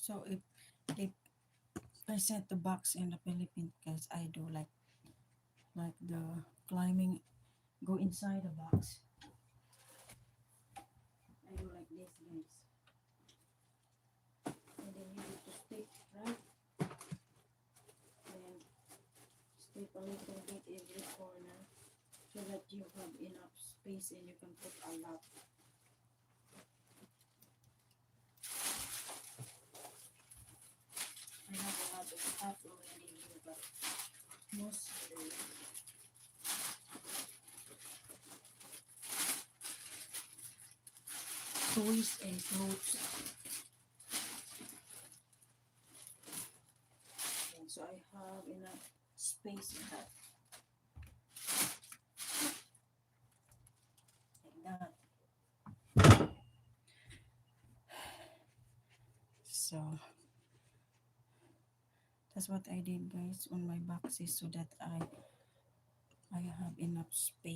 So if I set the box in the Philippines, because I do like the climbing, go inside the box. I do like this, guys. And then you need to stick, right? And stick a little bit every corner so that you have enough space and you can put a lot. I have a lot of stuff already here, but mostly toys and clothes. And so I have enough space in that. Like that. So that's what I did, guys, on my boxes so that I have enough space.